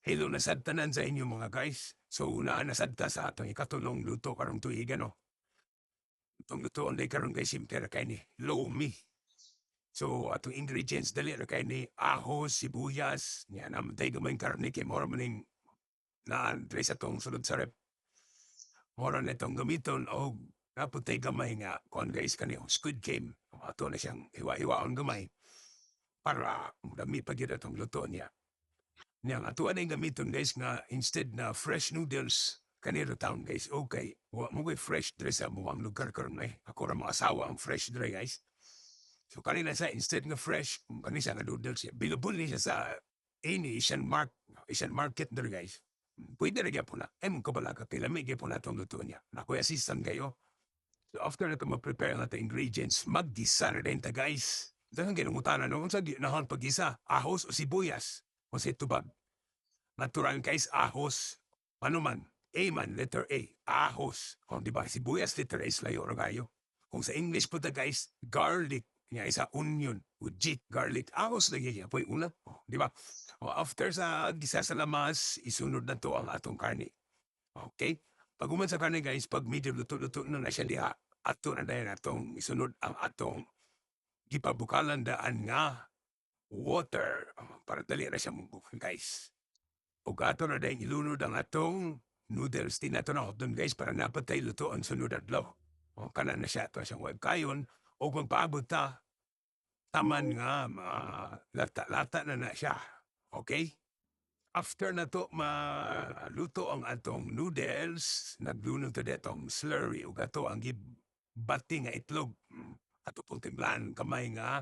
Hello na sad tanan sa inyo mga guys. So unaan na sad ta sa atong ikatulong luto karong tuiga no. Itong lutoon day karon guys simple ra kay ni lomi. So atong ingredients dali ra kay ni ahos, sibuyas, nya namatay gamay karne kay mora maning na dre sa tong sulod sa rep. Mora na itong gamiton og naputay gamay nga kon guys kani squid game. Ato na siyang hiwa-hiwaon gamay para dami pa gyud atong luto niya. Niyang atuan ay gamiton guys nga instead na fresh noodles kaniro town guys okay wa mo ko'y fresh dre sa muang lugar karon ay ako ra mga asawa ang fresh dre guys. So kanina sa instead nga fresh kanisa nga noodles siya bilubol ni siya sa any Asian market dre guys. Pwede ra gyapon na ay mo kabalaga kay lami gyapon na tong luto niya. Nakoy assistant kayo. So after na ma-prepare na the ingredients, mag-gisa na rin ta guys. Dahil ginungutanan no, unsa di nahan pag-gisa, ahos o sibuyas. O si tubag. Natural guys, ahos. Ano man, A man, letter A, ahos. O di ba, sibuyas, letter A, slayo o gayo. Kung sa English po ta guys, garlic. Nga isa onion, ujit, garlic, ahos lagi niya. Pwede una, o, di ba? O after sa gisa sa lamas, isunod na to ang atong karne. Okay? Pag uman sa karne guys, pag medium luto-luto na siya diha, ato na dahil atong isunod ang atong gipabukalan daan nga water. Para dali na siya mubuk guys. O ato na dahil ilunod ang atong noodles. Tinato na doon guys para napatay luto ang sunod adlaw. O kanan na siya. Ito siyang web kayon. O kung paabot ta, taman nga lata-lata na siya. Okay? After na to maluto ang atong noodles, naglunod to detong slurry ug ato ang gibati nga itlog. Ato pong timplahan kamay nga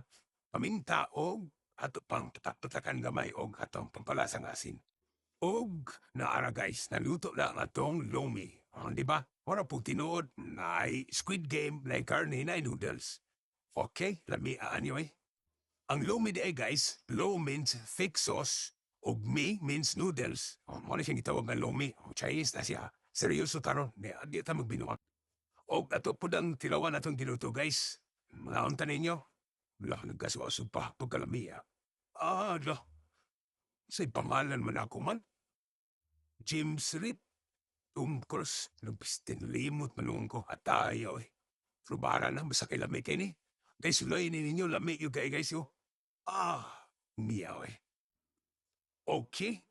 paminta og ato pang patak-patakan gamay og atong pampalasang asin. Og naara guys, naluto na ang atong lomi. Di ba? Ora po tinuod na squid game, na karne, na noodles. Okay, lami anyo eh. Ang lomi di ay guys, lo means thick sauce, ug mi means noodles. Mo na siyang gitawag nga lomi. Chinese na siya. Seryoso taron, di ta magbinuang. Og ato po ang tilawan atong giluto guys. Mga unta ninyo. Wala, nagkasuaso pa pagkalami. La. Say pangalan man ako man. James Reed. Course, nagpistin limot manungon ko. Atayaw eh. Trubara na, basta kay lami kay ni. Guys, sulay ni ninyo, lami yung guys yo. Miyaw eh. Okay,